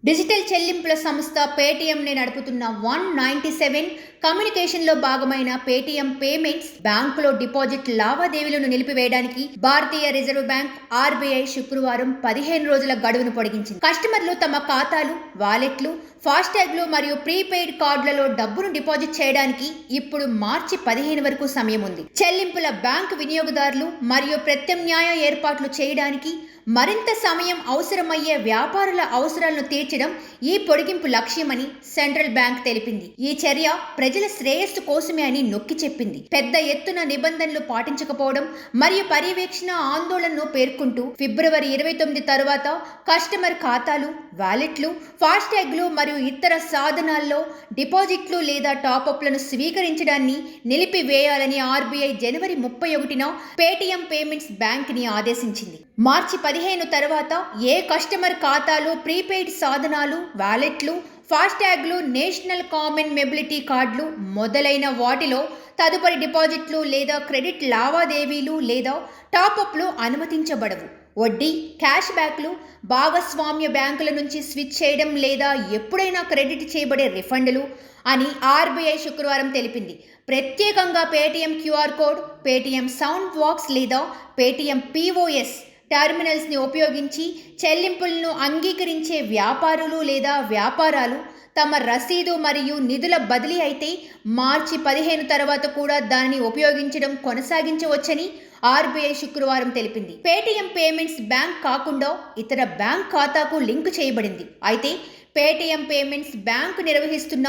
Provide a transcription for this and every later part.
Digital చెల్లింపుల సంస్థ పేటీఎంని నడుపుతున్న 197 కమ్యూనికేషన్లో భాగమైన పేటీఎం పేమెంట్స్ బ్యాంకులో డిపాజిట్ లావాదేవీలను నిలిపివేయడానికి భారతీయ రిజర్వ్ బ్యాంక్ ఆర్బీఐ శుక్రవారం 15 రోజుల గడువును పొడిగించింది. కస్టమర్లు తమ ఖాతాలు, వాలెట్లు, ఫాస్టాగ్లు మరియు ప్రీపెయిడ్ కార్డులలో డబ్బును డిపాజిట్ చేయడానికి ఇప్పుడు మార్చి 15 వరకు సమయం ఉంది. చెల్లింపుల బ్యాంకు వినియోగదారులు మరియు ప్రత్యామ్నాయ ఏర్పాట్లు చేయడానికి మరింత సమయం అవసరమయ్యే వ్యాపారుల అవసరాలను తీర్చడం ఈ పొడిగింపు లక్ష్యమని సెంట్రల్ బ్యాంక్ తెలిపింది. ఈ చర్య ప్రజల శ్రేయస్సు కోసమే అని నొక్కి చెప్పింది. పెద్ద ఎత్తున నిబంధనలు పాటించకపోవడం మరియు పర్యవేక్షణ ఆందోళనను పేర్కొంటూ ఫిబ్రవరి 29 తరువాత కస్టమర్ ఖాతాలు, వాలెట్లు, ఫాస్టాగ్లు మరియు ఇతర సాధనాల్లో డిపాజిట్లు లేదా టాపప్లను స్వీకరించడాన్ని నిలిపివేయాలని ఆర్బీఐ జనవరి 31న పేటీఎం పేమెంట్స్ బ్యాంక్ ని ఆదేశించింది. మార్చి 15 తర్వాత ఏ కస్టమర్ ఖాతాలు, ప్రీపెయిడ్ సాధనాలు, వాలెట్లు, ఫాస్టాగ్లు, నేషనల్ కామన్ మొబిలిటీ కార్డులు మొదలైన వాటిలో తదుపరి డిపాజిట్లు లేదా క్రెడిట్ లావాదేవీలు లేదా టాపప్లు అనుమతించబడవు. వడ్డీ, క్యాష్ బ్యాక్లు, భాగస్వామ్య బ్యాంకుల నుంచి స్విచ్ చేయడం లేదా ఎప్పుడైనా క్రెడిట్ చేయబడే రిఫండ్లు అని ఆర్బీఐ శుక్రవారం తెలిపింది. ప్రత్యేకంగా Paytm QR code, Paytm sound box లేదా పేటీఎం పీఓఎస్ టెర్మినల్స్ని ఉపయోగించి చెల్లింపులను అంగీకరించే వ్యాపారులు లేదా వ్యాపారాలు తమ రసీదు మరియు నిధుల బదిలీ అయితే మార్చి 15 తర్వాత కూడా దానిని ఉపయోగించడం కొనసాగించవచ్చని ఆర్బీఐ శుక్రవారం తెలిపింది. పేటీఎం పేమెంట్స్ బ్యాంక్ కాకుండా ఇతర బ్యాంక్ ఖాతాకు లింక్ చేయబడింది. అయితే పేటీఎం పేమెంట్స్ బ్యాంక్ నిర్వహిస్తున్న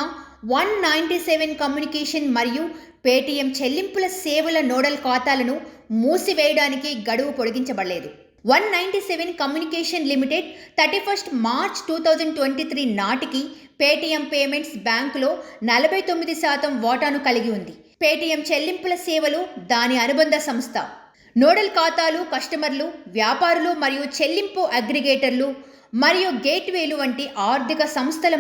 197 కమ్యూనికేషన్ మరియు పేటీఎం చెల్లింపుల సేవల నోడల్ ఖాతాలను మూసివేయడానికి గడువు పొడిగించబడలేదు. 197 కమ్యూనికేషన్ లిమిటెడ్ 31 మార్చ్ 2023 నాటికి పేటీఎం పేమెంట్స్ బ్యాంకులో 49% వాటాను కలిగి ఉంది. పేటీఎం చెల్లింపుల సేవలు దాని అనుబంధ సంస్థ. నోడల్ ఖాతాలు కస్టమర్లు, వ్యాపారులు మరియు చెల్లింపు అగ్రిగేటర్లు మరియు గేట్వేలు వంటి ఆర్థిక సంస్థల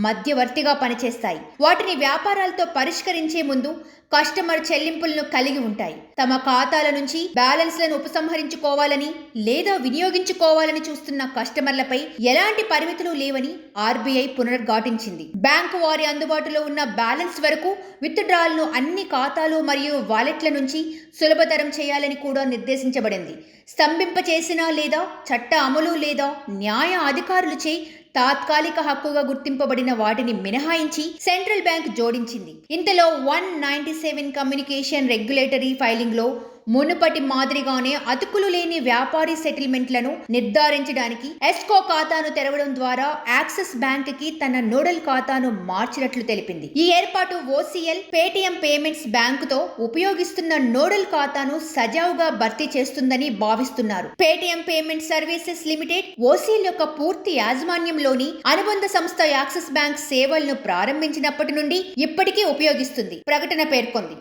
మధ్యవర్తిగా పనిచేస్తాయి. వాటిని వ్యాపారాలతో పరిష్కరించే ముందు కస్టమర్ చెల్లింపులను కలిగి ఉంటాయి. తమ ఖాతాల నుంచి బ్యాలెన్స్లను ఉపసంహరించుకోవాలని లేదా వినియోగించుకోవాలని చూస్తున్న కస్టమర్లపై ఎలాంటి పరిమితులు లేవని ఆర్బీఐ పునరుద్ఘాటించింది. బ్యాంకు వారి అందుబాటులో ఉన్న బ్యాలెన్స్ వరకు విత్డ్రాల్ను అన్ని ఖాతాలు మరియు వాలెట్ల నుంచి సులభతరం చేయాలని కూడా నిర్దేశించబడింది. స్తంభింపచేసిన లేదా చట్ట అమలు లేదా న్యాయ అధికారులచే తాత్కాలిక హక్కుగా గుర్తింపబడిన వాటిని మినహాయించి సెంట్రల్ బ్యాంక్ జోడించింది. ఇంతలో 197 కమ్యూనికేషన్ రెగ్యులేటరీ ఫైలింగ్లో మునుపటి మాదిరిగానే అతుకులు లేని వ్యాపారి సెటిల్మెంట్లను నిర్ధారించడానికి ఎస్కో ఖాతాను తెరవడం ద్వారా యాక్సిస్ బ్యాంక్ కి తన నోడల్ ఖాతాను మార్చినట్లు తెలిపింది. ఈ ఏర్పాటు ఓసీఎల్ పేటీఎం పేమెంట్స్ బ్యాంకుతో ఉపయోగిస్తున్న నోడల్ ఖాతాను సజావుగా భర్తీ చేస్తుందని భావిస్తున్నారు. పేటీఎం పేమెంట్ సర్వీసెస్ లిమిటెడ్ ఓసీఎల్ యొక్క పూర్తి యాజమాన్యంలోని అనుబంధ సంస్థ యాక్సిస్ బ్యాంక్ సేవలను ప్రారంభించినప్పటి నుండి ఇప్పటికీ ఉపయోగిస్తుంది, ప్రకటన పేర్కొంది.